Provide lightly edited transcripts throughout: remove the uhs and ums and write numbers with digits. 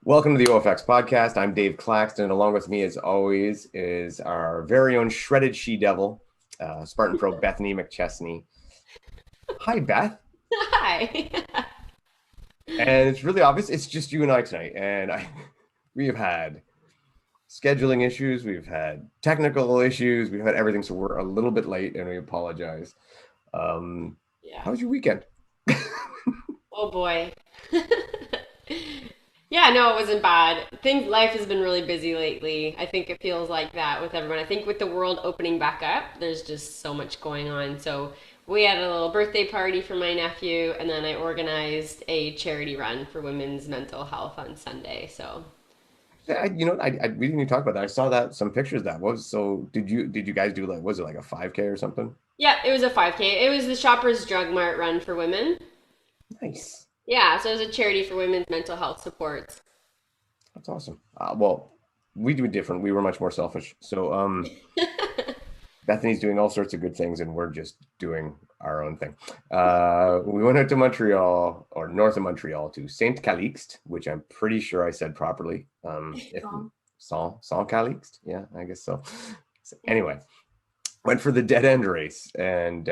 Welcome to the OFX podcast. I'm Dave Claxton, and along with me, as always, is our very own shredded she-devil, Spartan Pro Bethany McChesney. Hi, Beth. Hi. And it's really obvious. It's just you and I tonight. And we have had scheduling issues. We've had technical issues. We've had everything. So we're a little bit late, and we apologize. How Yeah. was your weekend? Oh boy. Yeah, no, it wasn't bad. Life has been really busy lately. I think it feels like that with everyone. I think with the world opening back up, there's just so much going on. So we had a little birthday party for my nephew, and then I organized a charity run for women's mental health on Sunday. So We didn't even talk about that. I saw that some pictures of that was so. Did you guys do like was it like a 5K or something? yeah, it was a 5K. It was the Shoppers Drug Mart run for women. Nice. Yeah, so it was a charity for women's mental health supports. That's awesome. Well, we do it different. We were much more selfish. So, Bethany's doing all sorts of good things, and we're just doing our own thing. We went out to Montreal, or north of Montreal, to Saint Calixte, which I'm pretty sure I said properly. If Saint Calixte, yeah, I guess so. Anyway, went for the Deadend race, and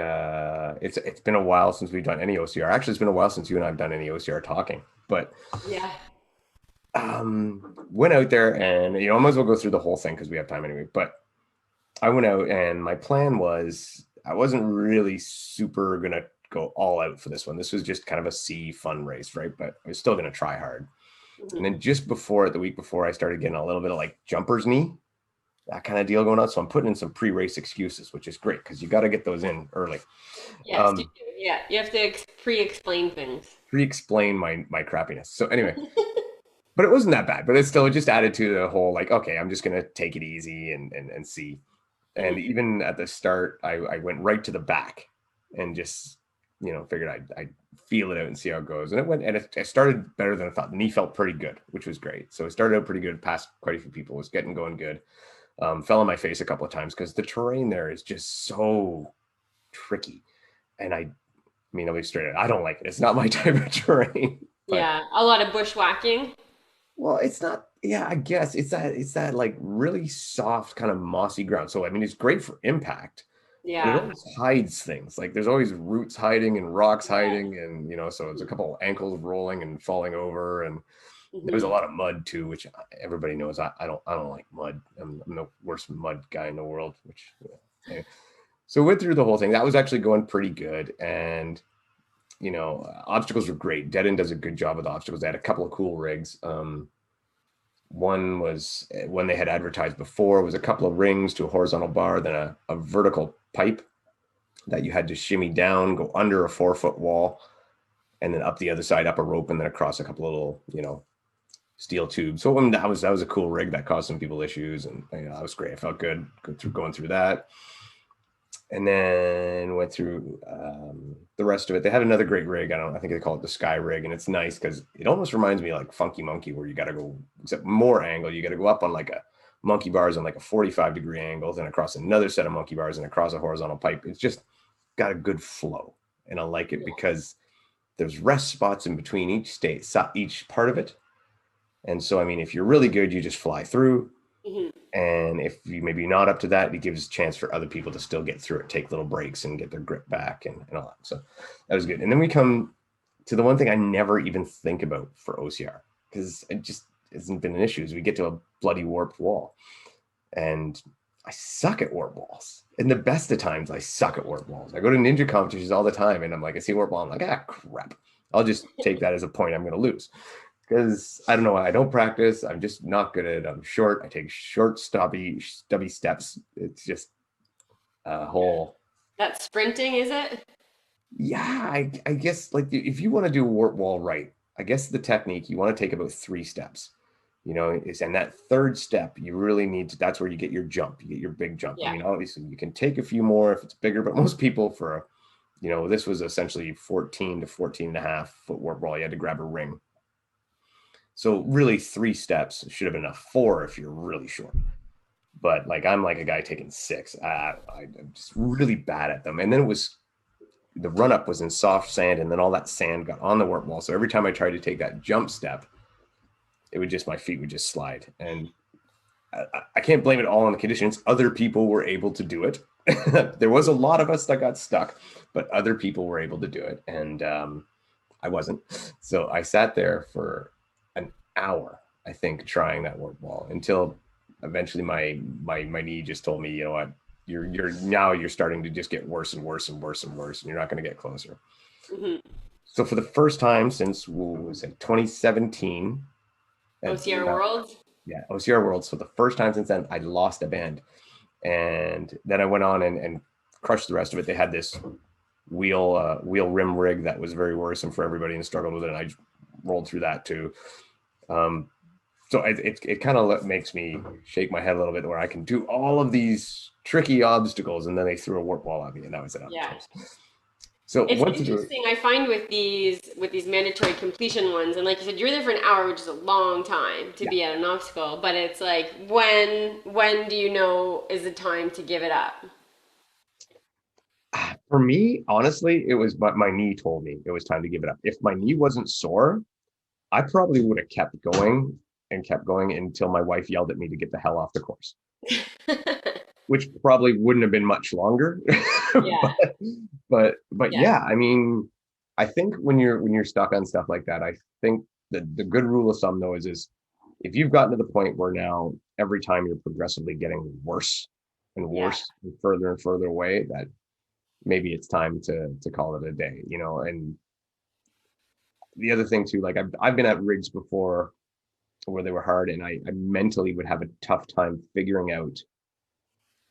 it's been a while since we've done any OCR. Actually, it's been a while since you and I've done any OCR talking, but. Yeah. Went out there and I might as well go through the whole thing because we have time anyway. But I went out and my plan was I wasn't really super gonna go all out for this one. This was just kind of a fun race, right? But I was still gonna try hard. And then just before the week before, I started getting a little bit of like jumper's knee, that kind of deal going on. So I'm putting in some pre-race excuses, which is great because you got to get those in early. Yes, you do. Yeah, you have to pre-explain things. Pre-explain my crappiness. So anyway. But it wasn't that bad, but it just added to the whole, like, okay, I'm just going to take it easy and see. And even at the start, I went right to the back and just, figured I'd feel it out and see how it goes. And it started better than I thought. The knee felt pretty good, which was great. So it started out pretty good, passed quite a few people, was going good. Fell on my face a couple of times because the terrain there is just so tricky. And I'll be straight out. I don't like it. It's not my type of terrain. But Yeah, a lot of bushwhacking. well, it's not. Yeah, I guess it's that like really soft kind of mossy ground. So it's great for impact, but it Yeah. always hides things. Like there's always roots hiding and rocks Yeah. hiding, and so it's a couple of ankles rolling and falling over, and there was a hmm lot of mud too, which everybody knows. I don't like mud. I'm the worst mud guy in the world. Anyway. So went through the whole thing. That was actually going pretty good, and obstacles were great. Deadend does a good job with obstacles. They had a couple of cool rigs. One was one they had advertised before was a couple of rings to a horizontal bar, then a vertical pipe that you had to shimmy down, go under a 4-foot wall, and then up the other side, up a rope, and then across a couple of little, steel tubes. So that was a cool rig that caused some people issues, and that was great. I felt good going through that. And then went through the rest of it. They had another great rig. I think they call it the Sky Rig, and it's nice because it almost reminds me of like Funky Monkey, where you got to go, except more angle. You got to go up on like a monkey bars on like a 45-degree angle, then across another set of monkey bars and across a horizontal pipe. It's just got a good flow, and I like it because there's rest spots in between each part of it. And so, if you're really good, you just fly through. hmm And if you maybe not up to that, it gives a chance for other people to still get through it, take little breaks and get their grip back and all that. So that was good. And then we come to the one thing I never even think about for OCR because it just hasn't been an issue is we get to a bloody warped wall. And I suck at warp walls. In the best of times, I suck at warp walls. I go to ninja competitions all the time and I'm like, I see a warp wall. I'm like, crap. I'll just take that as a point I'm going to lose. Because I don't know why I don't practice. I'm just not good at it. I'm short. I take short, stubby steps. It's just a whole. That's sprinting, is it? Yeah, I guess like if you want to do a warp wall right, I guess the technique you want to take about 3 steps. And that third step you really need to. That's where you get your jump. You get your big jump. Yeah. Obviously you can take a few more if it's bigger, but most people this was essentially 14 to 14 and a half foot warp wall. You had to grab a ring. So really 3 steps should have been enough. 4 if you're really short. But like I'm like a guy taking 6. I'm just really bad at them. And then the run up was in soft sand, and then all that sand got on the warp wall. So every time I tried to take that jump step, it would just, my feet would just slide. And I can't blame it all on the conditions. Other people were able to do it. There was a lot of us that got stuck, but other people were able to do it. And I wasn't. So I sat there for an hour, I think, trying that warp wall until eventually my knee just told me, you know what, you're starting to just get worse and worse and worse and worse, and you're not going to get closer. Hmm. So for the first time since, what was it, 2017, OCR World. yeah, OCR World. So the first time since then, I lost a band. And then I went on and crushed the rest of it. They had this wheel rim rig that was very worrisome for everybody and struggled with it. And I rolled through that too. So it kind of makes me shake my head a little bit, where I can do all of these tricky obstacles, and then they threw a warp wall at me, and that was it. Yeah. So It's once interesting, I find with these mandatory completion ones, and like you said, you're there for an hour, which is a long time to be at an obstacle. But it's like, when do you know is the time to give it up? for me, honestly, it was, but my knee told me it was time to give it up. If my knee wasn't sore, I probably would have kept going and kept going until my wife yelled at me to get the hell off the course, which probably wouldn't have been much longer. Yeah, but yeah, yeah, I mean, I think when you're stuck on stuff like that, I think the good rule of thumb though is if you've gotten to the point where now every time you're progressively getting worse and yeah, worse and further away, that maybe it's time to call it a day, you know. And the other thing too, like I've been at rigs before where they were hard, and I mentally would have a tough time figuring out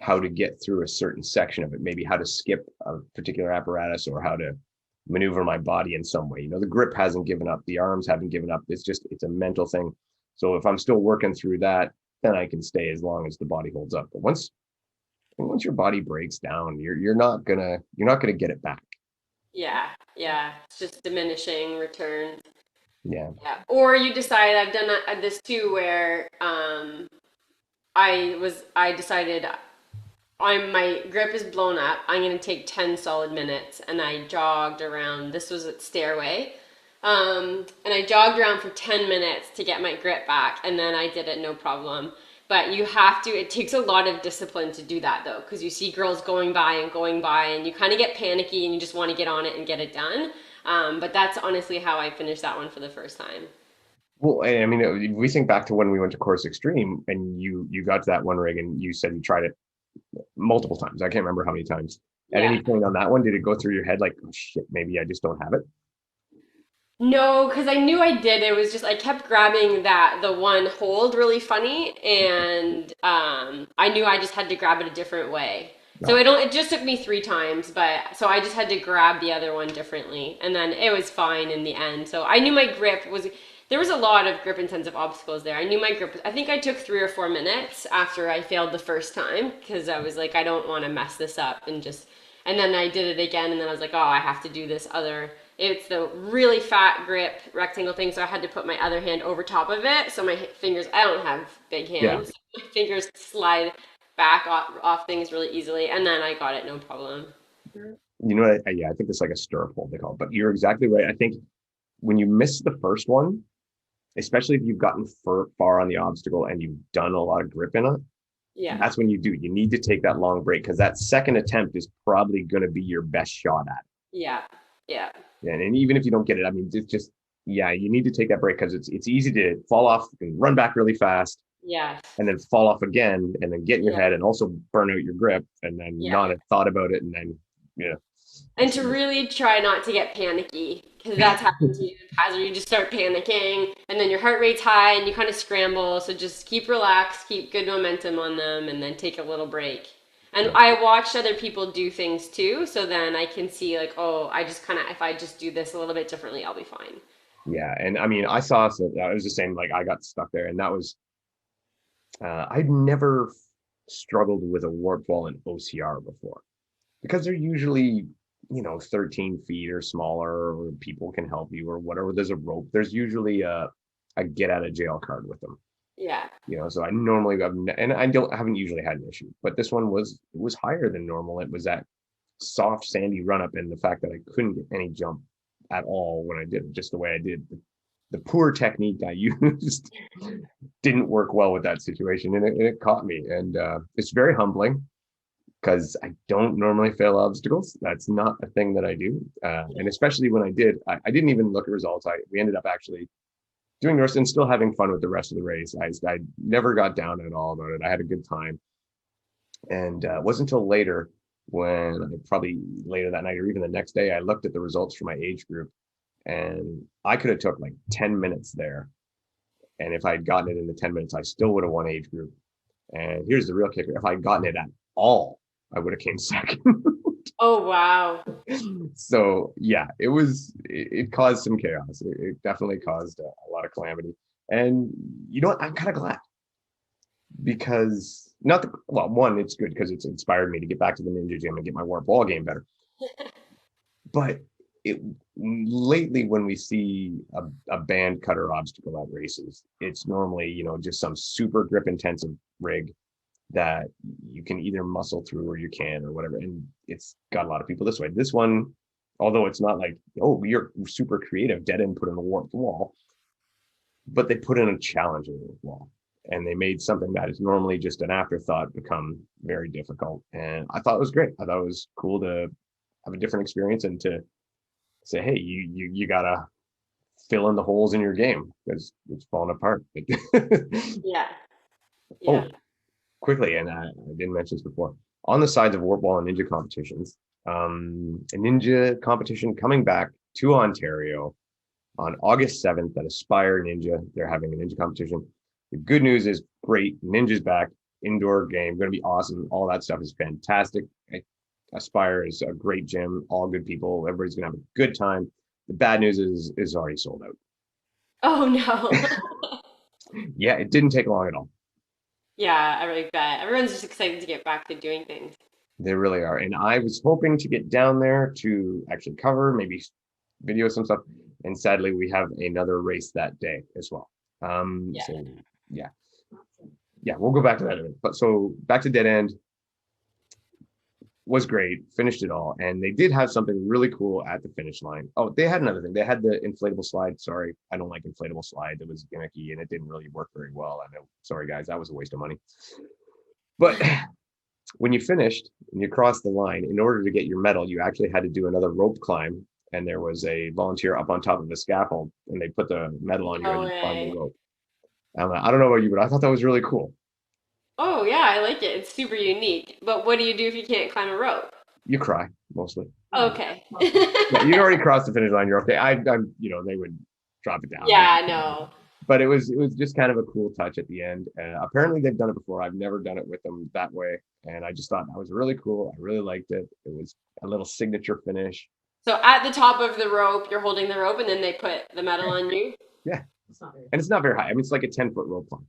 how to get through a certain section of it, maybe how to skip a particular apparatus or how to maneuver my body in some way. You know, the grip hasn't given up, the arms haven't given up. It's a mental thing. So if I'm still working through that, then I can stay as long as the body holds up. But once your body breaks down, you're not gonna get it back. yeah, yeah. It's just diminishing returns. Yeah. Yeah, or you decide, I've done this too, where I decided my grip is blown up. I'm gonna take 10 solid minutes, and I jogged around. This was at Stairway, and I jogged around for 10 minutes to get my grip back, and then I did it no problem. But you have to. It takes a lot of discipline to do that though, because you see girls going by, and you kind of get panicky, and you just want to get on it and get it done. But that's honestly how I finished that one for the first time. Well, I mean, if we think back to when we went to Course Extreme, and you got to that one rig, and you said you tried it multiple times. I can't remember how many times. At Yeah. any point on that one, did it go through your head like, oh, shit, maybe I just don't have it? No, because I knew I did. It was just I kept grabbing the one hold really funny, and I knew I just had to grab it a different way. So No. it just took me 3 times, but so I just had to grab the other one differently, and then it was fine in the end. So I knew my grip was. There was a lot of grip intensive obstacles there. I knew my grip. I think I took 3 or 4 minutes after I failed the first time because I was like, I don't want to mess this up, and then I did it again, and then I was like, oh, I have to do this other. It's the really fat grip rectangle thing, so I had to put my other hand over top of it. So my fingers, I don't have big Yeah. hands. My fingers slide back off things really easily, and then I got it no problem. You know what? Yeah, I think it's like a stirrup hold they call it. But you're exactly right. I think when you miss the first one, especially if you've gotten far on the obstacle and you've done a lot of grip in it, Yeah, that's when you need to take that long break, because that second attempt is probably going to be your best shot at yeah, yeah, it. And even if you don't get it, I mean, it's just, yeah, you need to take that break, because it's easy to fall off and run back really fast yeah, and then fall off again and then get in your yeah, head and also burn out your grip and then yeah. not have thought about it. And then, yeah. And to really try not to get panicky, because that's happened to you in the past, where you just start panicking, and then your heart rate's high, and you kind of scramble. So just keep relaxed, keep good momentum on them, and then take a little break. And Yeah. I watched other people do things too, so then I can see like, oh, I just kind of, if I just do this a little bit differently, I'll be fine. Yeah. And I mean, I saw, so it was the same, like I got stuck there, and that was, I'd never struggled with a warp wall in OCR before, because they're usually, 13 feet or smaller, or people can help you or whatever. There's a rope. There's usually a get out of jail card with them. Yeah, So I normally have, and I haven't usually had an issue, but this one was higher than normal. It was that soft, sandy run up, and the fact that I couldn't get any jump at all when I did it just the way I did. the poor technique I used didn't work well with that situation, and it caught me. And it's very humbling because I don't normally fail obstacles. That's not a thing that I do. And especially when I did, I didn't even look at results. We ended up actually doing the rest and still having fun with the rest of the race. I never got down at all about it. I had a good time. And it wasn't until later, when probably later that night or even the next day, I looked at the results for my age group, and I could have took like 10 minutes there. And if I'd gotten it in the 10 minutes, I still would have won age group. And here's the real kicker. If I'd gotten it at all, I would have came second. Oh, wow. So yeah, it caused some chaos. It definitely caused a lot of calamity. And you know what? I'm kind of glad, because not the, well, one, it's good because it's inspired me to get back to the ninja gym and get my warp ball game better. But it lately, when we see a band cutter obstacle at races, it's normally, just some super grip intensive rig that you can either muscle through or you can or whatever. And it's got a lot of people this way. This one, although it's not like, oh, you're super creative, Deadend put in a warped wall, but they put in a challenging wall. And they made something that is normally just an afterthought become very difficult. And I thought it was great. I thought it was cool to have a different experience and to say, hey, you gotta fill in the holes in your game because it's falling apart. Yeah. Oh, Yeah. quickly, and I didn't mention this before. On the sides of warp wall and ninja competitions, a ninja competition coming back to Ontario on August 7th at Aspire Ninja. They're having a ninja competition. The good news is great. Ninja's back, indoor game, going to be awesome. All that stuff is fantastic. Aspire is a great gym, all good people. Everybody's going to have a good time. The bad news is already sold out. Oh, no. Yeah, it didn't take long at all. Yeah, I really bet. Everyone's just excited to get back to doing things. They really are. And I was hoping to get down there to actually cover, maybe video some stuff. And sadly, we have another race that day as well. Yeah. So yeah, we'll go back to that in a minute. But so back to Deadend, was great, finished it all. And they did have something really cool at the finish line. Oh, they had another thing. They had the inflatable slide. Sorry, I don't like inflatable slide. It was gimmicky and it didn't really work very well. I know. Sorry, guys, that was a waste of money. But when you finished and you crossed the line, in order to get your medal, you actually had to do another rope climb. And there was a volunteer up on top of the scaffold, and they put the medal on you No and you climbed the way. rope. I don't know about you, but I thought that was really cool. Oh, yeah, I like it. It's super unique. But what do you do if you can't climb a rope? You cry mostly. Okay. Yeah, you already crossed the finish line. You're okay. They would drop it down. Yeah, no. But it was just kind of a cool touch at the end. Apparently they've done it before. I've never done it with them that way, and I just thought that was really cool. I really liked it. It was a little signature finish. So at the top of the rope, you're holding the rope, and then they put the medal on you? Yeah, and it's not very high. I mean, it's like a 10-foot rope climb.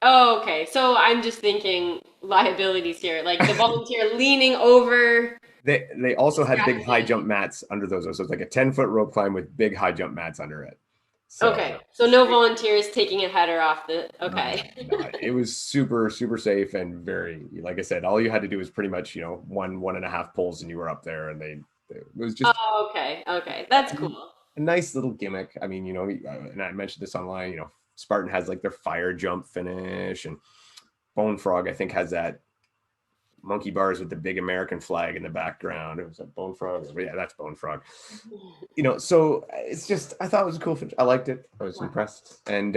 Oh, okay. So I'm just thinking liabilities here. Like the volunteer leaning over. They also had big high Distracted. jump mats under those. So it's like a 10-foot rope climb with big high jump mats under it. So Okay. So no volunteers taking a header off the. Okay. no, it was super, super safe and very, like I said, all you had to do was pretty much, 1.5 pulls and you were up there, and it was just Oh, okay. Okay. That's cool. a nice little gimmick. I mean, and I mentioned this online, Spartan has like their fire jump finish, and Bone Frog, I think, has that monkey bars with the big American flag in the background. It was a Bone Frog. Yeah, that's Bone Frog. So it's just, I thought it was a cool finish. I liked it. I was impressed. And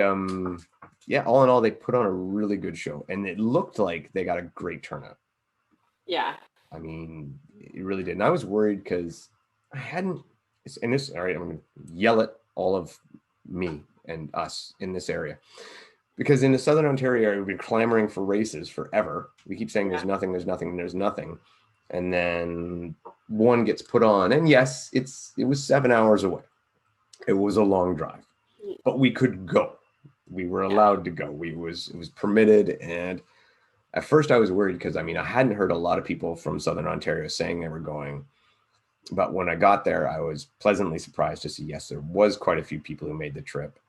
yeah, all in all, they put on a really good show, and it looked like they got a great turnout. Yeah. I mean, it really did. And I was worried because I hadn't, in this area, I'm going to yell at all of me and us in this area. Because in the Southern Ontario area, we've been clamoring for races forever. We keep saying there's nothing, there's nothing, there's nothing. And then one gets put on. And yes, it was 7 hours away. It was a long drive. But we could go. We were allowed to go. It was permitted. And at first I was worried because, I hadn't heard a lot of people from Southern Ontario saying they were going. But when I got there, I was pleasantly surprised to see, yes, there was quite a few people who made the trip.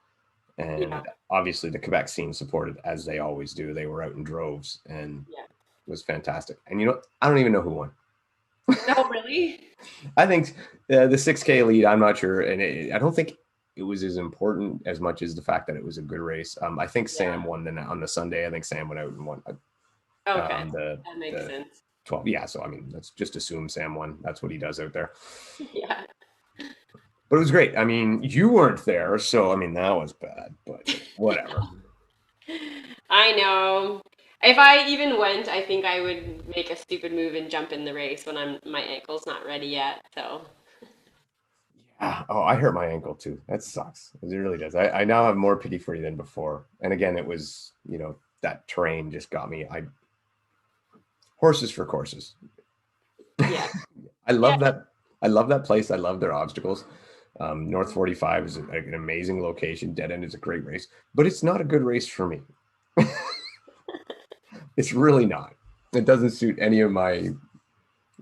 And obviously the Quebec scene supported, as they always do. They were out in droves, and it was fantastic. And I don't even know who won. No, really? I think the 6K lead, I'm not sure. And I don't think it was as important as much as the fact that it was a good race. I think Sam Yeah. won on the Sunday. I think Sam went out and won Okay. the That makes the sense. 12. Yeah, so I mean, let's just assume Sam won. That's what he does out there. Yeah. But it was great. I mean, you weren't there, so I mean that was bad, but whatever. I know. If I even went, I think I would make a stupid move and jump in the race when my ankle's not ready yet. So, Yeah. Oh, I hurt my ankle too. That sucks. It really does. I now have more pity for you than before. And again, it was, that terrain just got me. I horses for courses. yeah. I Yeah. love that. I love that place. I love their obstacles. North 45 is an amazing location. Dead End is a great race, but it's not a good race for me. It's really not. It doesn't suit any of my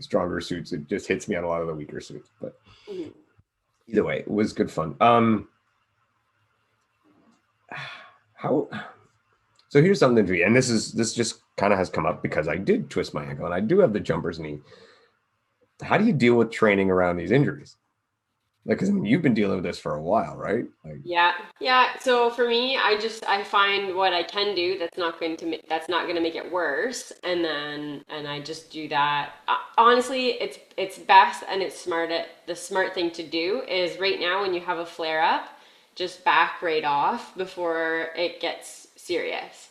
stronger suits. It just hits me on a lot of the weaker suits. But Mhm. either way, it was good fun. How so here's something to you, and this just kind of has come up because I did twist my ankle and I do have the jumper's knee. How do you deal with training around these injuries? Like, because I mean, you've been dealing with this for a while, right? Like, Yeah. Yeah. So for me, I find what I can do that's not going to make it worse, and I just do that. Honestly, it's best and it's the smart thing to do is right now when you have a flare up, just back right off before it gets serious.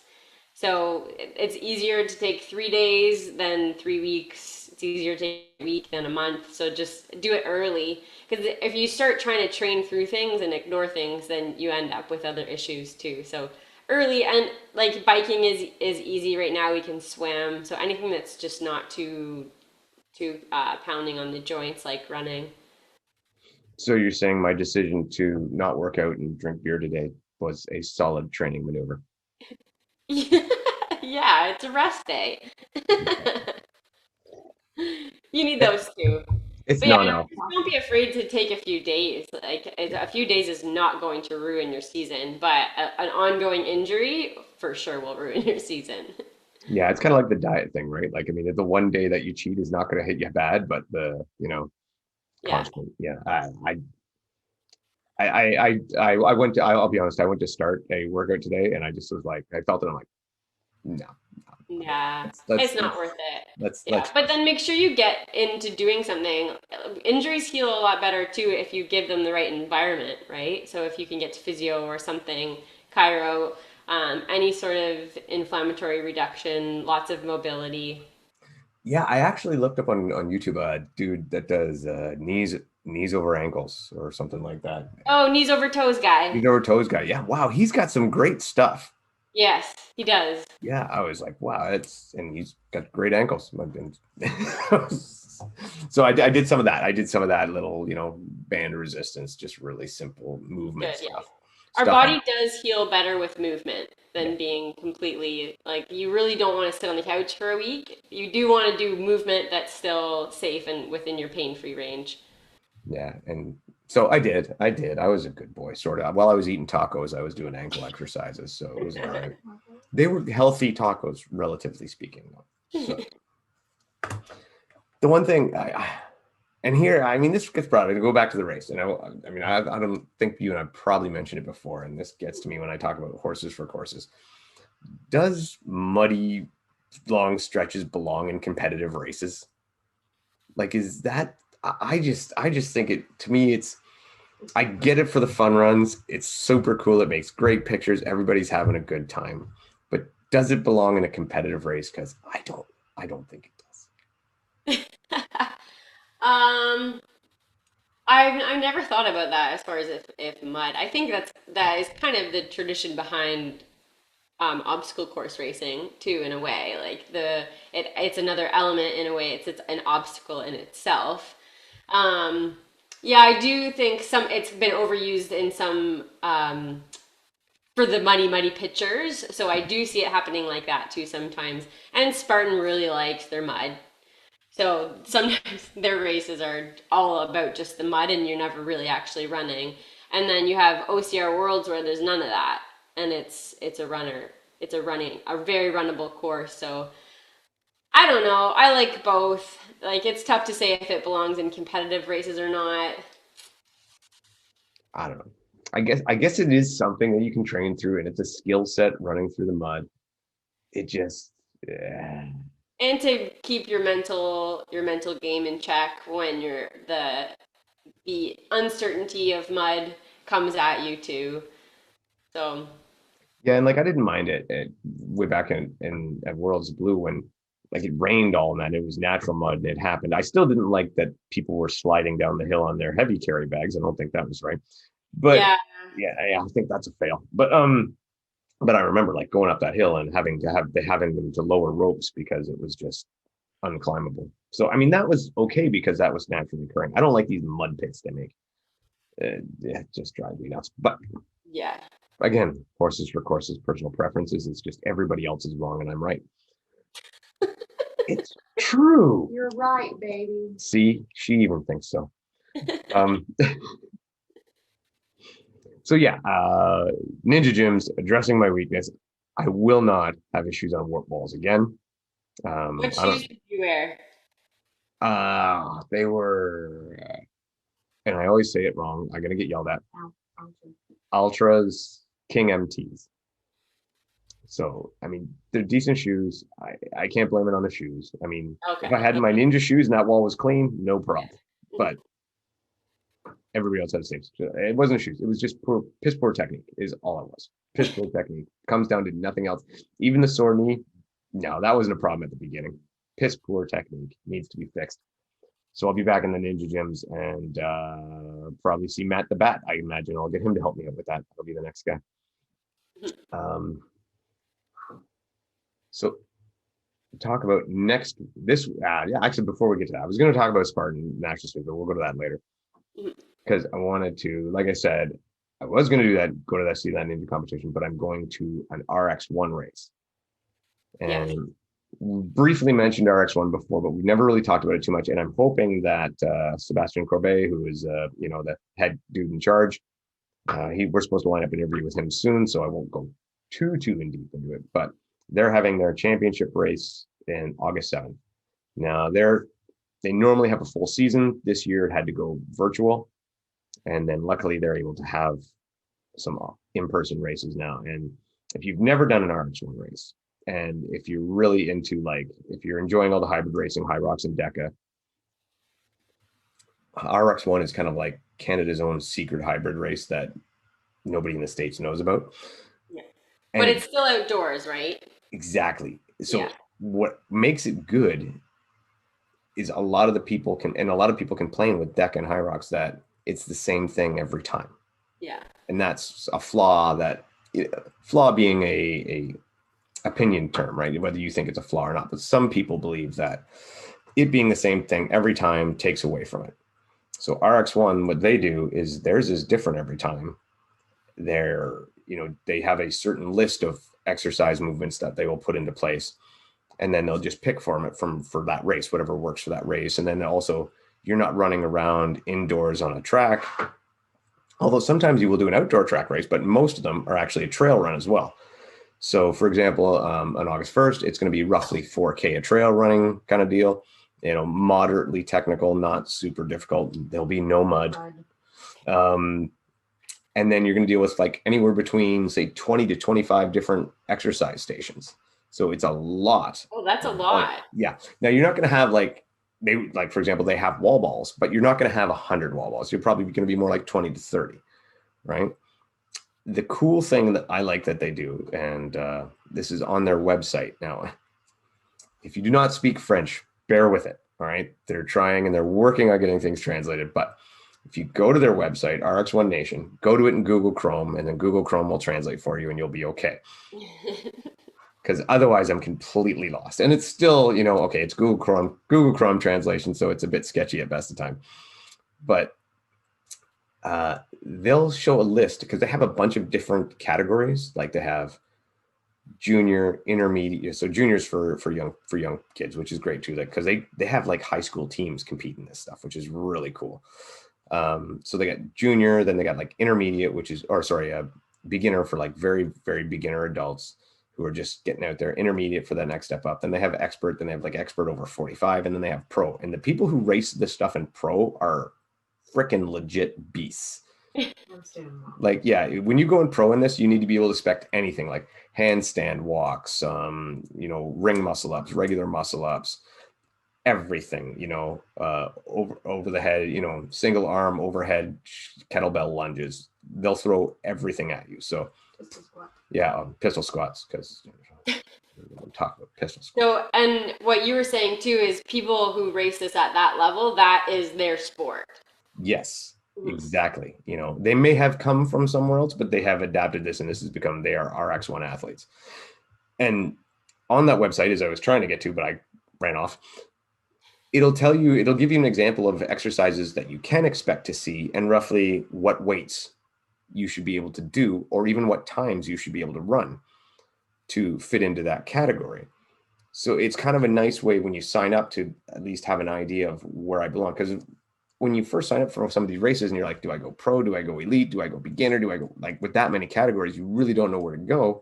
So it's easier to take 3 days than 3 weeks. It's easier to take a week than a month. So just do it early. Because if you start trying to train through things and ignore things, then you end up with other issues too. So early and like biking is easy right now. We can swim. So anything that's just not too pounding on the joints, like running. so you're saying my decision to not work out and drink beer today was a solid training maneuver? Yeah, it's a rest day. You need those too. It's But yeah, no. just don't be afraid to take a few days. A few days is not going to ruin your season, but an ongoing injury for sure will ruin your season. Yeah, it's kind of like the diet thing, right? Like, I mean, the one day that you cheat is not going to hit you bad, but the, Yeah. constant. Yeah, I went to. I'll be honest. I went to start a workout today, and I just was like, I felt it. I'm like, no, Yeah, let's let's it's not let's worth it. let's Yeah, let's. but then make sure you get into doing something. Injuries heal a lot better too if you give them the right environment, right? So if you can get to physio or something, chiro, any sort of inflammatory reduction, lots of mobility. Yeah, I actually looked up on YouTube a dude that does knees over ankles or something like that. Oh, knees over toes guy. Knees over toes guy. Yeah, wow, he's got some great stuff. Yes, he does. Yeah, I was like, wow, and he's got great ankles. So I did some of that. I did some of that little, band resistance, just really simple movement Good, yeah. stuff. Our Stuff I body does heal better with movement Yeah, than being completely like you really don't want to sit on the couch for a week. You do want to do movement that's still safe and within your pain-free range. yeah. And so I did. I was a good boy, sort of. While I was eating tacos, I was doing ankle exercises, so it was all right. They were healthy tacos, relatively speaking, though. So the one thing and here, I mean, this gets brought. To go back to the race, and I mean, I don't think you and I probably mentioned it before, and this gets to me when I talk about horses for courses. Does muddy, long stretches belong in competitive races? Like, is that? I just think it. To me, I get it for the fun runs. It's super cool. It makes great pictures. Everybody's having a good time. But does it belong in a competitive race? Because I don't think it um, I've never thought about that as far as if mud. I think that is kind of the tradition behind obstacle course racing too, in a way. Like it's another element in a way. It's an obstacle in itself. Um, yeah, I do think it's been overused in some for the muddy pictures. So I do see it happening like that too sometimes. And Spartan really likes their mud. So sometimes their races are all about just the mud and you're never really actually running. And then you have OCR Worlds where there's none of that. And it's a very runnable course. So I don't know. I like both. Like it's tough to say if it belongs in competitive races or not. I don't know. I guess it is something that you can train through, and it's a skill set running through the mud. It just And to keep your mental game in check when the uncertainty of mud comes at you too. So yeah, and like I didn't mind it way back in at Worlds Blue when like it rained all night. It was natural mud and it happened. I still didn't like that people were sliding down the hill on their heavy carry bags. I don't think that was right. But yeah, yeah, I think that's a fail. But I remember like going up that hill and having them to lower ropes because it was just unclimbable. So I mean that was okay because that was naturally occurring. I don't like these mud pits they make. Yeah, it just drives me nuts. But yeah. again, horses for courses, personal preferences. It's just everybody else is wrong and I'm right. It's true. You're right, baby. See, she even thinks so. Um, so yeah, ninja gyms addressing my weakness. I will not have issues on warp balls again. What I don't. shoes did you wear? They were, and I always say it wrong. I'm gonna get yelled at. Ultras King MTs. So I mean, they're decent shoes. I can't blame it on the shoes. I mean, Okay. if I had my ninja shoes and that wall was clean, no problem. But everybody else had the same. It wasn't shoes. It was just piss poor technique. Is all it was. Piss poor technique comes down to nothing else. Even the sore knee. No, that wasn't a problem at the beginning. Piss poor technique needs to be fixed. So I'll be back in the ninja gyms and probably see Matt the Bat. I imagine I'll get him to help me out with that. I'll be the next guy. So talk about next this yeah, actually before we get to that, I was going to talk about Spartan National Speed, but we'll go to that later. Because I wanted to, like I said, I was going to do that, go to that see that ninja competition, but I'm going to an RX1 race. And briefly mentioned RX1 before, but we never really talked about it too much. And I'm hoping that Sebastian Corbet, who is the head dude in charge, we're supposed to line up an interview with him soon, so I won't go too in deep into it. But they're having their championship race in August 7th. Now they normally have a full season. This year it had to go virtual, and then luckily they're able to have some in-person races now. And if you've never done an RX1 race, and if you're really into if you're enjoying all the hybrid racing, High Rocks and Deca, RX1 is kind of like Canada's own secret hybrid race that nobody in the States knows about. Yeah. But it's still outdoors, right? Exactly. So what makes it good is a lot of people complain with Deca and High Rocks that it's the same thing every time. Yeah. And that's a flaw being a opinion term, right? Whether you think it's a flaw or not, but some people believe that it being the same thing every time takes away from it. So RX1, what they do is theirs is different every time. They have a certain list of exercise movements that they will put into place, and then they'll just pick for that race, whatever works for that race. And then also you're not running around indoors on a track, although sometimes you will do an outdoor track race, but most of them are actually a trail run as well. So for example, on August 1st, it's going to be roughly 4K a trail running kind of deal, moderately technical, not super difficult. There'll be no mud. And then you're going to deal with anywhere between say 20 to 25 different exercise stations. So it's a lot. Oh, that's a lot. Yeah. Now you're not going to have for example, they have wall balls, but you're not going to have 100 wall balls. You're probably going to be more like 20 to 30, right? The cool thing that I like that they do, and this is on their website. Now, if you do not speak French, bear with it. All right. They're trying and they're working on getting things translated. But if you go to their website, RX1 Nation, go to it in Google Chrome, and then Google Chrome will translate for you and you'll be okay. Because otherwise I'm completely lost. And it's still, okay, it's Google Chrome translation, so it's a bit sketchy at best of time. But they'll show a list because they have a bunch of different categories. Like they have junior, intermediate. So juniors for young kids, which is great too. Because they have high school teams competing this stuff, which is really cool. So they got junior, then they got intermediate, beginner for very, very beginner adults who are just getting out there, intermediate for that next step up. Then they have expert, then they have expert over 45, and then they have pro. And the people who race this stuff in pro are freaking legit beasts. Like, yeah, when you go in pro in this, you need to be able to expect anything like handstand walks, ring muscle ups, regular muscle ups, everything, over the head, single arm overhead kettlebell lunges. They'll throw everything at you. So yeah, pistol squats, because we'll talk about pistol squats. So, and what you were saying too is people who race this at that level, that is their sport. Yes, Mhm. exactly. They may have come from somewhere else, but they have adapted this, and this has become, they are RX1 athletes. And on that website, as I was trying to get to, but I ran off, it'll give you an example of exercises that you can expect to see and roughly what weights you should be able to do, or even what times you should be able to run to fit into that category. So it's kind of a nice way when you sign up to at least have an idea of where I belong. Because when you first sign up for some of these races and you're like, do I go pro? Do I go elite? Do I go beginner? Do I go, like, with that many categories, you really don't know where to go.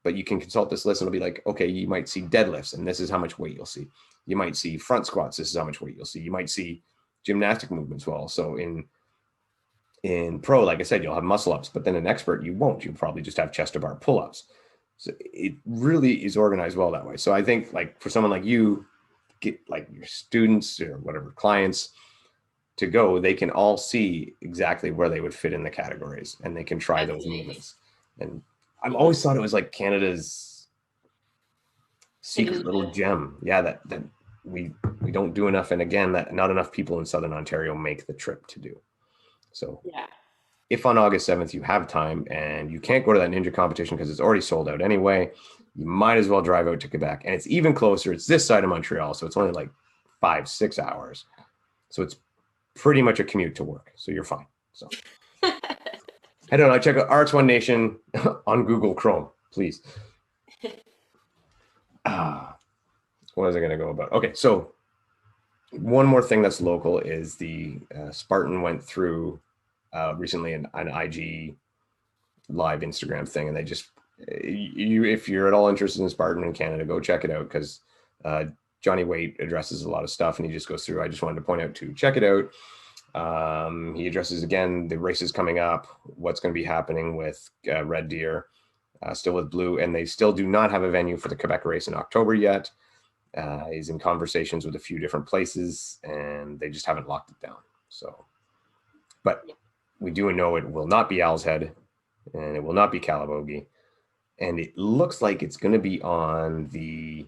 But you can consult this list and it'll be like, okay, you might see deadlifts and this is how much weight you'll see. You might see front squats. This is how much weight you'll see. You might see gymnastic movements. Well, so in pro, like I said, you'll have muscle ups, but then an expert, you won't. You'll probably just have chest to bar pull ups. So it really is organized well that way. So I think, like, for someone like you, get like your students or whatever clients to go, they can all see exactly where they would fit in the categories and they can try That's those nice. movements. And I've Mhm. always thought it was like Canada's secret Hidden little gem. gem. Yeah, that we don't do enough. And again, that not enough people in Southern Ontario make the trip to do. So Yeah. if on August 7th you have time and you can't go to that ninja competition because it's already sold out anyway, you might as well drive out to Quebec. And it's even closer. It's this side of Montreal. So it's only like 5-6 hours. So it's pretty much a commute to work. So you're fine. So I don't know. Check out RX1 Nation on Google Chrome, please. What was I going to go about? Okay. So one more thing that's local is the Spartan went through recently an IG live Instagram thing, and they just, if you're at all interested in Spartan in Canada, go check it out, because Johnny Waite addresses a lot of stuff and he just goes through. I just wanted to point out to check it out. He addresses again the races coming up, what's going to be happening with Red Deer, still with Blue, and they still do not have a venue for the Quebec race in October yet. He's in conversations with a few different places and they just haven't locked it down. So, but we do know it will not be Owl's Head and it will not be Calabogie. And it looks like it's going to be on the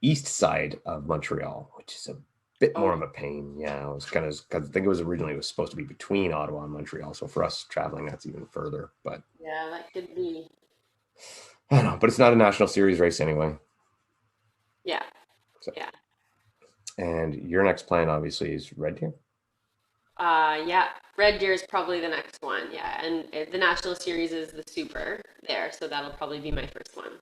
east side of Montreal, which is a bit more Oh, of a pain. Yeah, I was kind of, because I think it was supposed to be between Ottawa and Montreal. So for us traveling, that's even further. But yeah, that could be. I don't know. But it's not a national series race anyway. Yeah. So, Yeah. and your next plan obviously is Red Deer. Yeah. Red Deer is probably the next one. Yeah. And the National Series is the Super there. So that'll probably be my first one.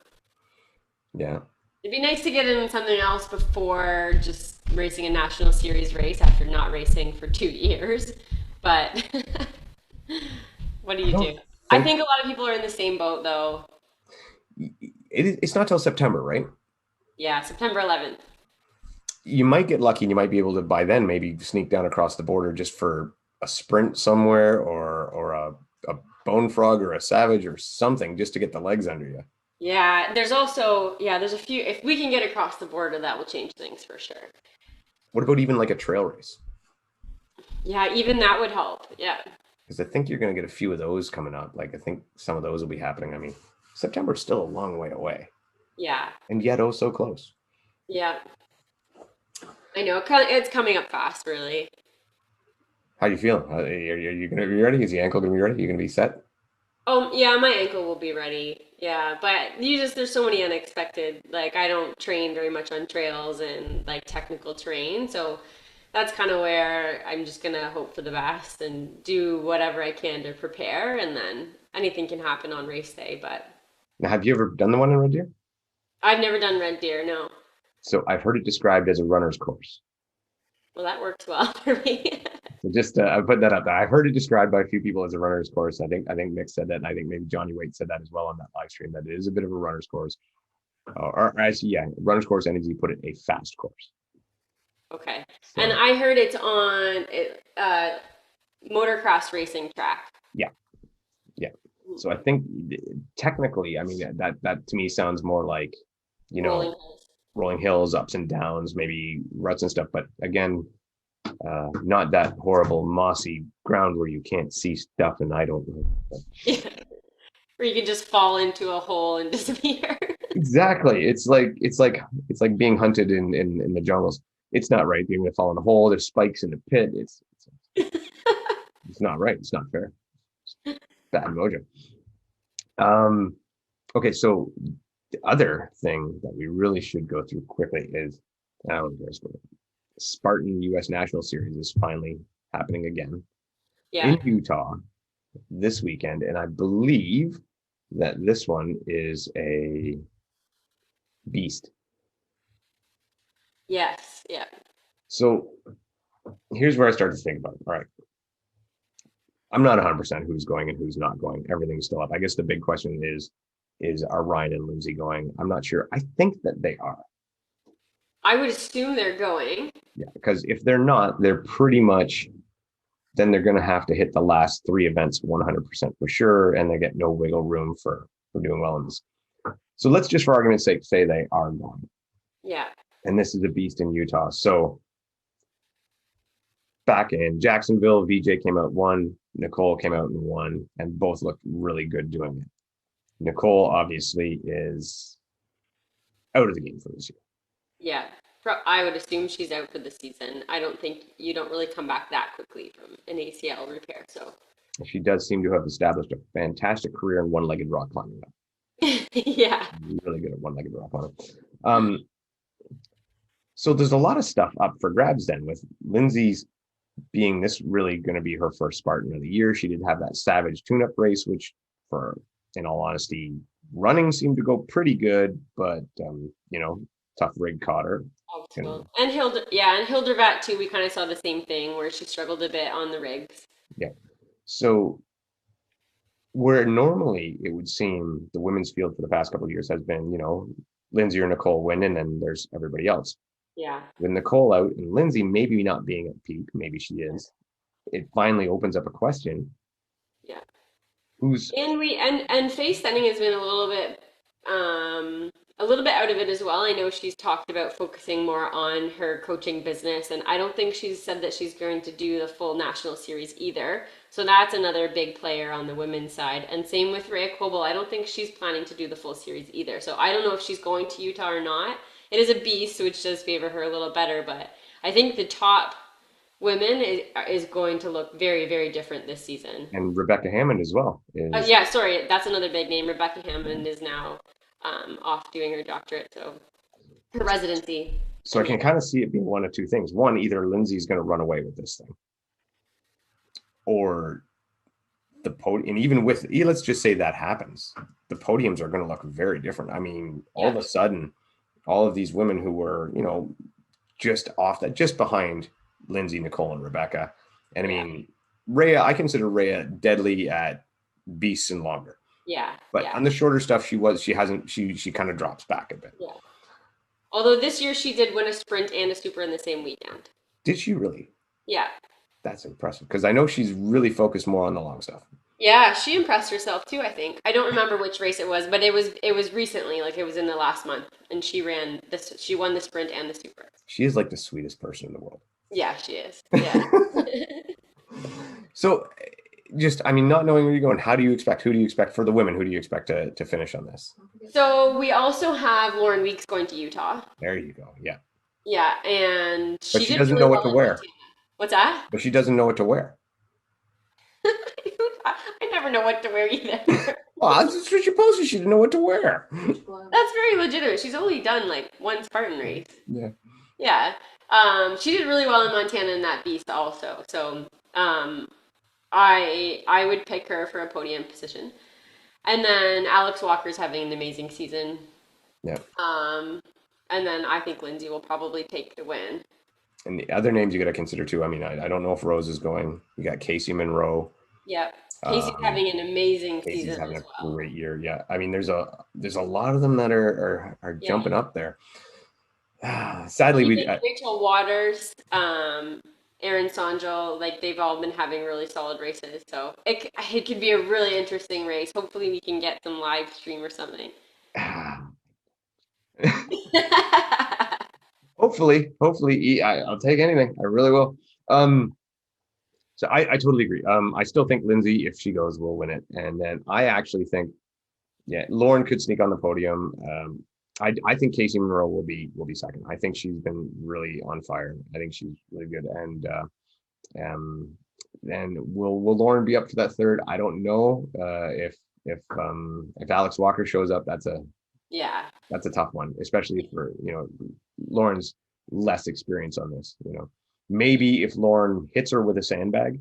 Yeah. It'd be nice to get in something else before just racing a National Series race after not racing for 2 years. But what do I you don't do? I think think a lot of people are in the same boat though. it's not till September, right? Yeah. September 11th. You might get lucky and you might be able to by then maybe sneak down across the border just for a sprint somewhere, or a bone frog or a savage or something, just to get the legs under you. Yeah. There's also, yeah, there's a few, if we can get across the border, that will change things for sure. What about even like a trail race? Yeah. Even that would help. Yeah. Because I think you're going to get a few of those coming up. Like, I think some of those will be happening. I mean, September's still a long way away, Yeah. and yet oh so close. Yeah. I know. It's coming up fast, really. How you feeling? Are you going to be ready? Is the ankle going to be ready? Are you going to be set? Oh, yeah, my ankle will be ready. Yeah, but there's so many unexpected. Like, I don't train very much on trails and like technical terrain. So that's kind of where I'm just gonna hope for the best and do whatever I can to prepare. And then anything can happen on race day. But Now, have you ever done the one in Red Deer? I've never done Red Deer, no. So I've heard it described as a runner's course. Well, that works well for me. So just I put that up there. I've heard it described by a few people as a runner's course. I think Nick said that, and I think maybe Johnny Waite said that as well on that live stream, that it is a bit of a runner's course. Or actually, yeah, runner's course, and as you put it, a fast course. Okay. And So I heard it's on it. motocross racing track. Yeah, yeah. So I think technically, I mean, that to me sounds more like, you Rolling know, hills. rolling hills, ups and downs, maybe ruts and stuff. But again, not that horrible mossy ground where you can't see stuff. And I don't know. Yeah. Where you can just fall into a hole and disappear. Exactly. It's like being hunted in the jungles. It's not right. You're gonna fall in a hole. There's spikes in the pit. It's not right. It's not fair. It's bad mojo. Um, okay, so the other thing that we really should go through quickly is Spartan U.S. National Series is finally happening again Yeah. in Utah this weekend, and I believe that this one is a beast. Yes. Yeah. So here's where I start to think about it. All right, I'm not 100% who's going and who's not going. Everything's still up. I guess the big question is are Ryan and Lindsay going? I'm not sure. I think that they are. I would assume they're going. Yeah, because if they're not, they're pretty much then they're going to have to hit the last three events 100% for sure, and they get no wiggle room for doing well in this. So let's just, for argument's sake, say they are going. Yeah. And this is a beast in Utah. So back in Jacksonville, VJ came out one, Nicole came out and won, and both looked really good doing it. Nicole obviously is out of the game for this year. Yeah. I would assume she's out for the season. I don't think you don't really come back that quickly from an ACL repair. So She does seem to have established a fantastic career in one-legged rock climbing. yeah. Really good at one-legged rock climbing. So there's a lot of stuff up for grabs then, with Lindsay's being this really going to be her first Spartan of the year. She did have that Savage tune-up race, which, for in all honesty, running seemed to go pretty good, but tough rig caught her. And Hildervat too. We kind of saw the same thing where she struggled a bit on the rigs. Yeah. So where normally it would seem the women's field for the past couple of years has been, Lindsay or Nicole winning, and there's everybody else. Yeah. With Nicole out and Lindsay maybe not being at peak, maybe she is, it finally opens up a question. Yeah. And Faye Stenning has been a little bit out of it as well. I know she's talked about focusing more on her coaching business, and I don't think she's said that she's going to do the full national series either. So that's another big player on the women's side. And same with Rhea Coble. I don't think she's planning to do the full series either. So I don't know if she's going to Utah or not. It is a beast, which does favor her a little better, but I think the top women is going to look very, very different this season. And Rebecca Hammond as well. Yeah, sorry, that's another big name. Rebecca Hammond is now off doing her doctorate, so her residency. So I can kind of see it being one of two things. One, either Lindsay's going to run away with this thing, or the podium. And even with, let's just say that happens, the podiums are going to look very different. I mean, all of a sudden, all of these women who were, just behind Lindsay, Nicole, and Rebecca. And I mean, Rhea, I consider Rhea deadly at beasts and longer. Yeah. But on the shorter stuff, she kind of drops back a bit. Yeah. Although this year she did win a sprint and a super in the same weekend. Did she really? Yeah. That's impressive, because I know she's really focused more on the long stuff. Yeah, she impressed herself too, I think. I don't remember which race it was, but it was recently, like it was in the last month, and she won the sprint and the super. She is like the sweetest person in the world. Yeah, she is. Yeah. So just, not knowing where you're going, who do you expect for the women? Who do you expect to finish on this? So we also have Lauren Weeks going to Utah. There you go. Yeah. Yeah, and she doesn't know what to wear. What's that? But she doesn't know what to wear. I never know what to wear either. Well, that's what she posted. She didn't know what to wear. That's very legitimate. She's only done like one Spartan race. Yeah. Yeah. She did really well in Montana in that beast also. So I would pick her for a podium position. And then Alex Walker's having an amazing season. Yeah. And then I think Lindsay will probably take the win. And the other names you got to consider too. I don't know if Rose is going. You got Casey Monroe. Yep. Casey's having an amazing season. Casey's having a great year. Yeah. There's a lot of them that are jumping up there. Sadly, Rachel Waters Aaron Sonjel, like they've all been having really solid races. So it could be a really interesting race. Hopefully we can get some live stream or something. Hopefully, I'll take anything. I really will. Um, so I totally agree. I still think Lindsay, if she goes, will win it. And then I actually think, yeah, Lauren could sneak on the podium. I think Casey Monroe will be second. I think she's been really on fire. I think she's really good. Um, and will Lauren be up for that third? I don't know. If Alex Walker shows up, Yeah. that's a tough one, especially for Lauren's less experience on this. Maybe if Lauren hits her with a sandbag,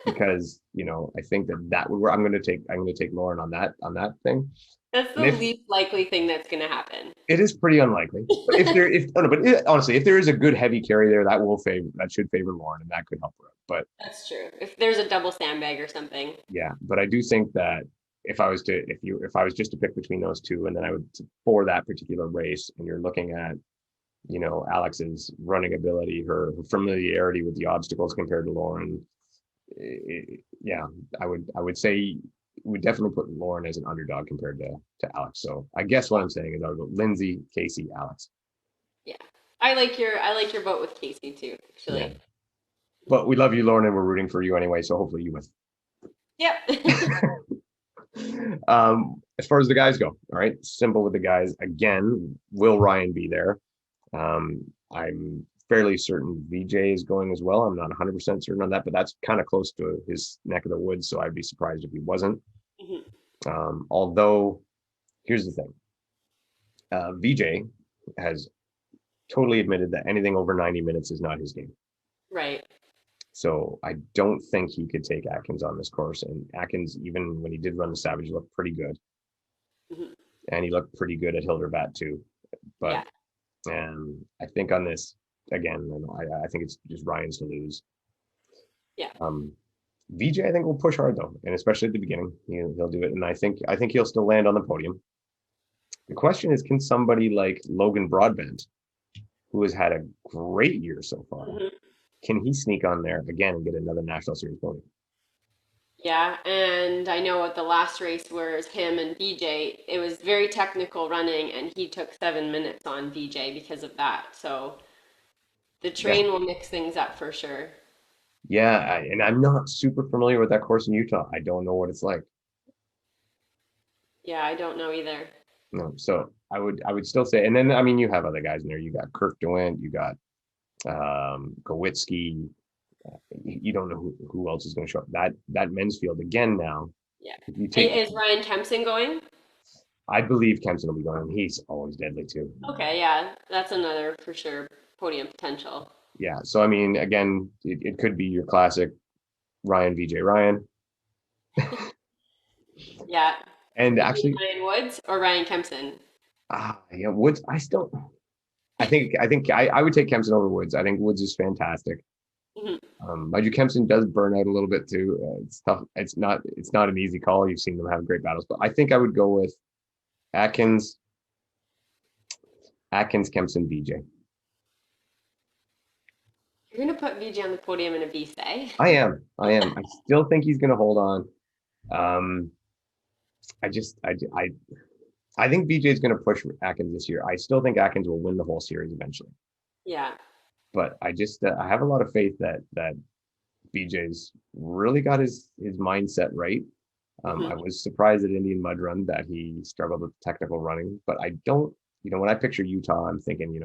because I think that would work. I'm going to take Lauren on that thing. That's And the if least likely thing that's going to happen. it is pretty unlikely, but honestly, if there is a good heavy carry there, that should favor Lauren, and that could help her out. But That's true. If there's a double sandbag or something. yeah, but I do think that if I was just to pick between those two, and then I would, for that particular race, and you're looking at Alex's running ability, her familiarity with the obstacles compared to Lauren, yeah, I would say we definitely put Lauren as an underdog compared to Alex. So I guess what I'm saying is I'll go Lindsay, Casey, Alex. Yeah. I like your vote with Casey too, Yeah, actually. but we love you, Lauren, and we're rooting for you anyway. So hopefully you win. Yep. As far as the guys go, all right, simple with the guys. Again, will Ryan be there? I'm fairly certain VJ is going as well. I'm not 100% certain on that, but that's kind of close to his neck of the woods. So I'd be surprised if he wasn't. Mhm. Although, here's the thing. VJ has totally admitted that anything over 90 minutes is not his game. Right. So I don't think he could take Atkins on this course. And Atkins, even when he did run the Savage, looked pretty good. Mhm. And he looked pretty good at Hildervat too. But Yeah. I think on this, again, I think it's just Ryan's to lose. Yeah. VJ, I think, will push hard though, and especially at the beginning, he'll do it. And I think he'll still land on the podium. The question is, can somebody like Logan Broadbent, who has had a great year so far, Mhm. can he sneak on there again and get another National Series podium? Yeah, and I know at the last race where it was him and VJ, it was very technical running, and he took 7 minutes on VJ because of that. So the Yeah, train will mix things up for sure. yeah, and I'm not super familiar with that course in Utah. I don't know what it's like. Yeah, I don't know either. No, so I would still say, and then I mean, you have other guys in there. You got Kirk DeWint, you got Kowitsky. You don't know who else is going to show up. That men's field again now. Yeah. If you take, Is Ryan Kempson going? I believe Kempson will be going. He's always deadly too. Okay, yeah, that's another for sure podium potential. Yeah. So I mean, again, it could be your classic Ryan VJ Ryan, Yeah. and You mean actually, Ryan Woods or Ryan Kempson? yeah, Woods. I would take Kempson over Woods. I think Woods is fantastic. Mhm. Mind you, Kempson does burn out a little bit too. It's tough. It's not an easy call. You've seen them have great battles, but I think I would go with Atkins, Kempson, VJ. You're gonna put VJ on the podium in a B say. I am. I am. I still think he's going to hold on. Um, I just, I think VJ is going to push Atkins this year. I still think Atkins will win the whole series eventually, Yeah. but I have a lot of faith that BJ's really got his mindset right. Mhm. I was surprised at Indian Mud Run that he struggled with technical running, but I don't, when I picture Utah, I'm thinking,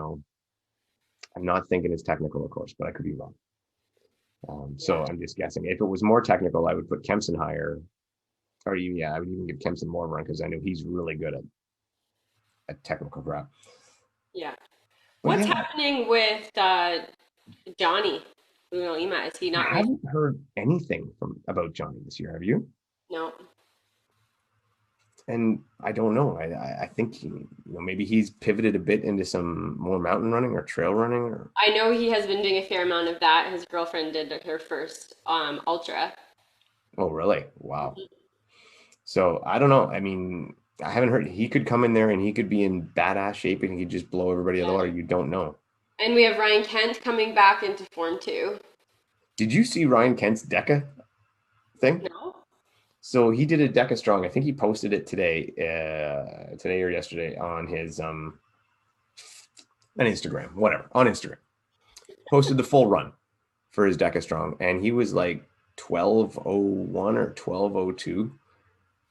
I'm not thinking it's technical, of course, but I could be wrong. So Yeah. I'm just guessing. If it was more technical, I would put Kempson higher, or even, yeah, I would even give Kempson more run because I know he's really good at technical crap. Yeah. But What's yeah, happening with Johnny Bruno Lima? Is he I not racing? haven't heard anything about Johnny this year. Have you? No. And I don't know. I think maybe he's pivoted a bit into some more mountain running or trail running. Or I know he has been doing a fair amount of that. His girlfriend did her first ultra. oh, really? Wow. So I don't know. I mean, I haven't heard. He could come in there and he could be in badass shape and he could just blow everybody out of the water. You don't know. And we have Ryan Kent coming back into form too. Did you see Ryan Kent's Deca thing? No? So he did a Deca Strong. I think he posted it today or yesterday on his on Instagram, whatever, on Instagram. Posted the full run for his Deca Strong, and he was like 12:01 or 12:02,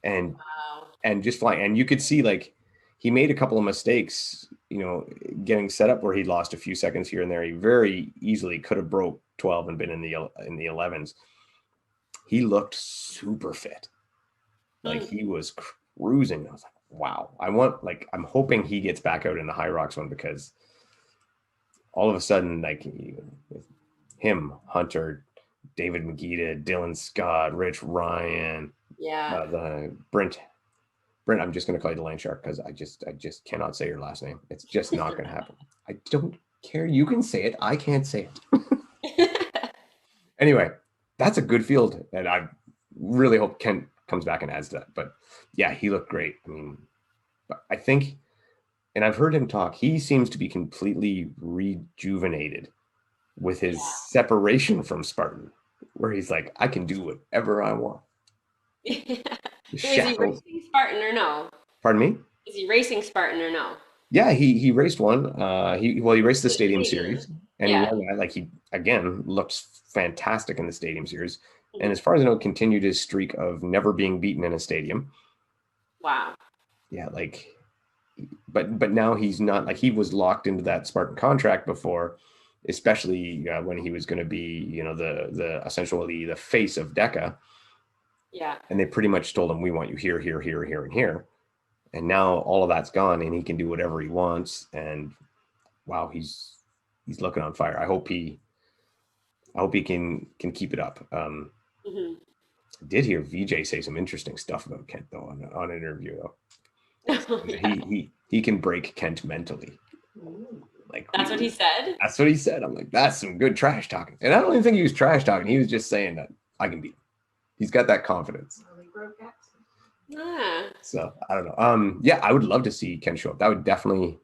and Wow. just flying. And you could see like he made a couple of mistakes, getting set up where he lost a few seconds here and there. He very easily could have broke 12 and been in the 11s. He looked super fit. Like Mm. he was cruising. I was like, wow. I'm hoping he gets back out in the High Rocks one, because all of a sudden, like him, Hunter, David Magida, Dylan Scott, Rich Ryan, Yeah. the Brent. I'm just going to call you the Lane Shark because I just cannot say your last name. It's just not going to happen. I don't care. You can say it. I can't say it. Anyway, that's a good field, and I really hope Kent comes back and adds to that. But yeah, he looked great. I mean, I think, and I've heard him talk, he seems to be completely rejuvenated with his Yeah. separation from Spartan, where he's like, I can do whatever I want. The So is he shackles. racing Spartan or no? Pardon me? Is he racing Spartan or no? Yeah, he raced one. He raced the The Stadium Stadium. Series, and he Yeah. won that. Like, he again looked fantastic in the Stadium Series, and Mhm. as far as I know, continued his streak of never being beaten in a stadium. Wow. Yeah, like, but now he's not, like, he was locked into that Spartan contract before, especially when he was going to be, the essentially the face of Deca, Yeah. and they pretty much told him, we want you here, here, here, here, and here. And now all of that's gone, and he can do whatever he wants. And wow, he's looking on fire. I hope he can keep it up. Hmm. I did hear VJ say some interesting stuff about Kent though on an interview though. Oh, yeah. He can break Kent mentally. Like, That's what he said? that's what he said. I'm like, that's some good trash talking. And I don't even think he was trash talking. He was just saying that I can beat him. He's got that confidence. Ah. So I don't know. Yeah, I would love to see Kent show up. That would definitely.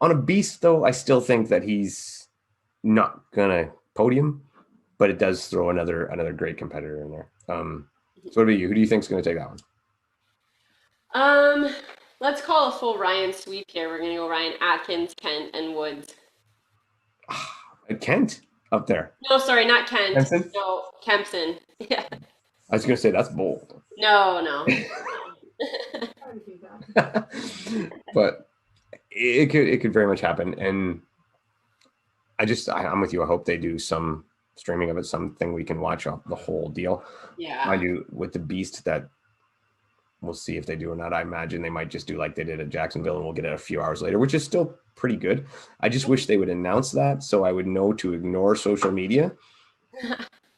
On a beast though, I still think that he's not gonna podium, but it does throw another great competitor in there. So what about you? Who do you think is going to take that one? Um, let's call a full Ryan sweep here. We're gonna go Ryan Atkins, Kent, and Woods. Kent up there. No, sorry, not Kent. Benson? No, Kempson. Yeah. I was going to say that's bold. No, no, no. But it could very much happen. And I'm with you. I hope they do some streaming of it, something we can watch off the whole deal. Yeah. Mind you, with the beast, that we'll see if they do or not. I imagine they might just do like they did at Jacksonville, and we'll get it a few hours later, which is still pretty good. I just wish they would announce that so I would know to ignore social media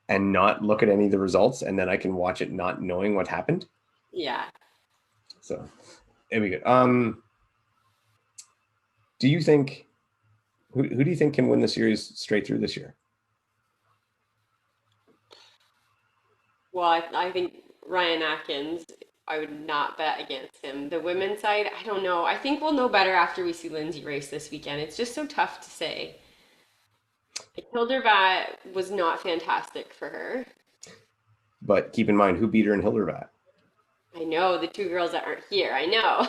and not look at any of the results, and then I can watch it not knowing what happened. Yeah. So it'd be good. Do you think who do you think can win the series straight through this year? Well, I think Ryan Atkins, I would not bet against him. The women's side, I don't know. I think we'll know better after we see Lindsay race this weekend. It's just so tough to say. Hildervat was not fantastic for her. But keep in mind who beat her in Hildervat. I know, the two girls that aren't here. I know.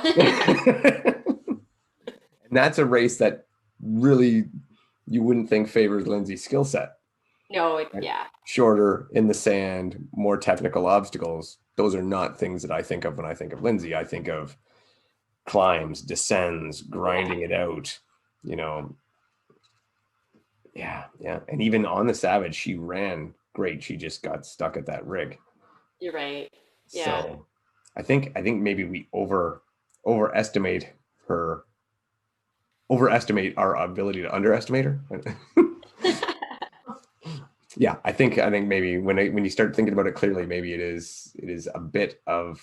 And that's a race that really you wouldn't think favors Lindsay's skill set. No, Right? yeah. Shorter, in the sand, more technical obstacles. Those are not things that I think of when I think of Lindsay. I think of climbs, descends, grinding it out, you know. Yeah, yeah. And even on the Savage, she ran great. She just got stuck at that rig. You're right. Yeah. So I think maybe we overestimate her, overestimate our ability to underestimate her. Yeah, I think maybe when you start thinking about it clearly, maybe it is a bit of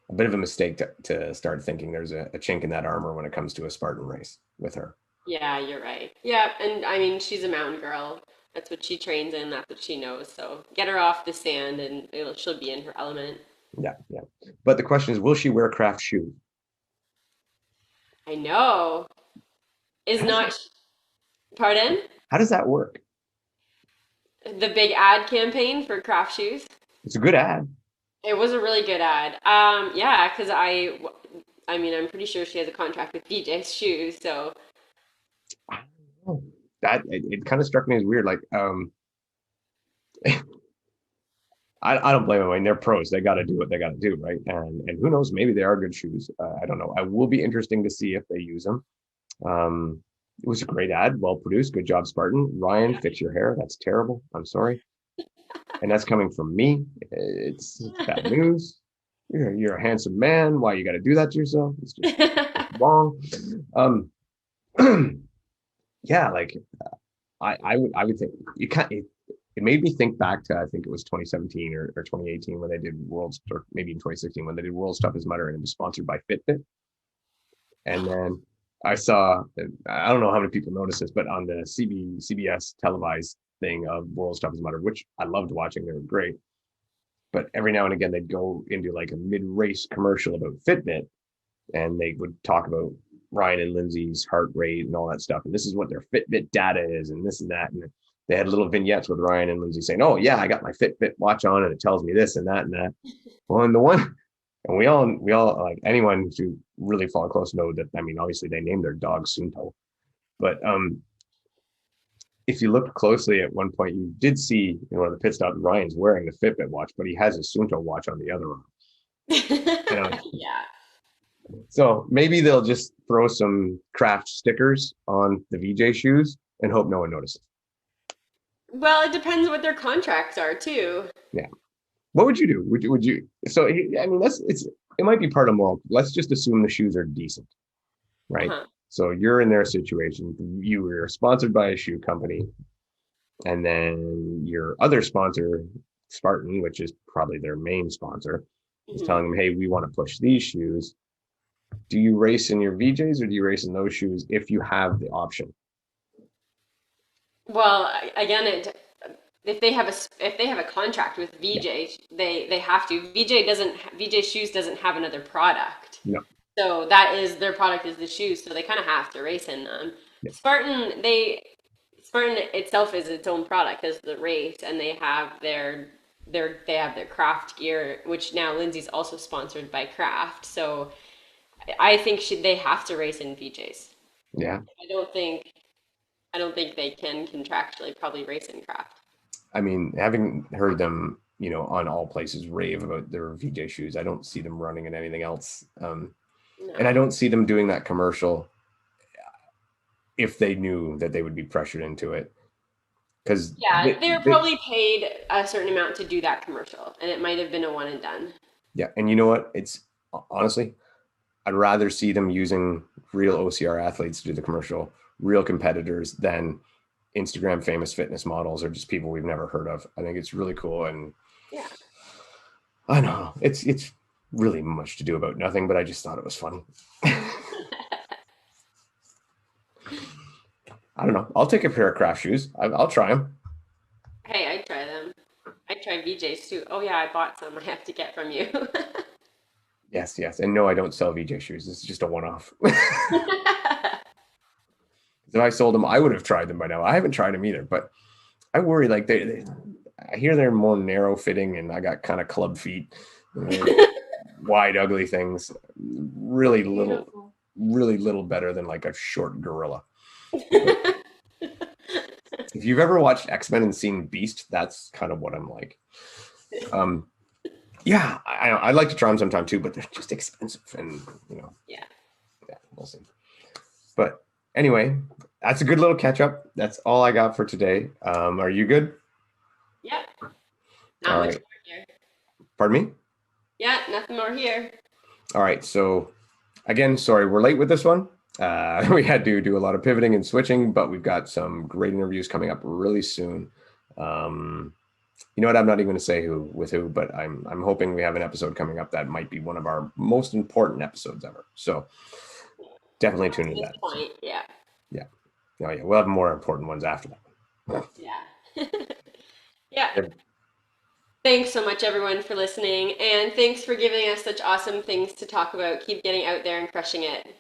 a mistake to start thinking there's a chink in that armor when it comes to a Spartan race with her. Yeah, you're right. Yeah, and I mean, she's a mountain girl. That's what she trains in. That's what she knows. So get her off the sand, and she'll be in her element. Yeah, yeah. But the question is, will she wear craft shoes? I know. is How does not, pardon? how does that work? The big ad campaign for craft shoes. It's a good ad. It was a really good ad. Yeah, because I mean, I'm pretty sure she has a contract with VJ's Shoes, so I don't know. That it kind of struck me as weird. Like, I don't blame them. I mean, they're pros. They got to do what they got to do, right? And who knows? Maybe they are good shoes. I don't know. I will be interesting to see if they use them. It was a great ad, well produced. Good job, Spartan. Ryan, fix your hair. That's terrible. I'm sorry. And that's coming from me. It's bad news. You're a handsome man. Why you got to do that to yourself? It's just wrong. Um, yeah, like I would think you can't. It made me think back to I think it was 2017 or 2018 when they did World's, or maybe in 2016 when they did World's Toughest Mudder, and it was sponsored by Fitbit. And then I saw, I don't know how many people noticed this, but on the CBS televised thing of World's Toughest Mudder, which I loved watching, they were great. But every now and again, they'd go into like a mid-race commercial about Fitbit, and they would talk about Ryan and Lindsay's heart rate and all that stuff. And this is what their Fitbit data is, and this and that. And they had little vignettes with Ryan and Lindsay saying, "Oh yeah, I got my Fitbit watch on, and it tells me this and that and that." Well, and the one, and we all like anyone who really follow close know that. I mean, obviously they named their dog Sunto, but if you looked closely at one point, you did see in one of the pit stops Ryan's wearing the Fitbit watch, but he has his Sunto watch on the other arm. You know, yeah. so maybe they'll just throw some craft stickers on the VJ shoes and hope no one notices. Well, it depends what their contracts are too. Yeah. What would you do? Would you? So I mean, it might be part of moral. Let's just assume the shoes are decent, right? Uh-huh. So you're in their situation. You were sponsored by a shoe company, and then your other sponsor, Spartan, which is probably their main sponsor, is Mhm. telling them, "Hey, we want to push these shoes. Do you race in your VJs or do you race in those shoes if you have the option?" Well, again, if they have a contract with Yeah. VJ, they have to. VJ Shoes doesn't have another product. No. So that is their product is the shoes, so they kind of have to race in them. Yeah. Spartan itself is its own product as the race, and they have their craft gear, which now Lindsay's also sponsored by Craft. So I think they have to race in VJs. Yeah. I don't think they can contractually probably race in Craft. I mean, having heard them, on All Places rave about their VJ shoes, I don't see them running in anything else. And I No. don't see them doing that commercial if they knew that they would be pressured into it. Because Yeah, they were probably paid a certain amount to do that commercial, and it might have been a one and done. yeah, and you know what? It's honestly, I'd rather see them using real OCR athletes to do the commercial, real competitors, than Instagram famous fitness models or just people we've never heard of. I think it's really cool, and Yeah. I don't know, it's really much to do about nothing, but I just thought it was funny. I don't know. I'll take a pair of craft shoes. I'll try them. Hey, I'd try them. I'd try VJs too. Oh yeah, I bought some. I have to get from you. Yes, yes. And no, I don't sell VJ shoes. This is just a one-off. If I sold them, I would have tried them by now. I haven't tried them either, but I worry like I hear they're more narrow fitting, and I got kind of club feet, wide, ugly things. Beautiful. Really little better than like a short gorilla. If you've ever watched X-Men and seen Beast, that's kind of what I'm like. Yeah, I'd like to try them sometime too, but they're just expensive, and Yeah. we'll see. But anyway, that's a good little catch up. That's all I got for today. Are you good? Yeah. All Not much right. more here. Pardon me? Yeah, nothing more here. All right. So again, sorry, we're late with this one. We had to do a lot of pivoting and switching, but we've got some great interviews coming up really soon. You know what? I'm not even going to say who, but I'm hoping we have an episode coming up that might be one of our most important episodes ever. So definitely tune into At this that. point, yeah. Yeah. Oh yeah. We'll have more important ones after that. Yeah. Yeah. Thanks so much, everyone, for listening, and thanks for giving us such awesome things to talk about. Keep getting out there and crushing it.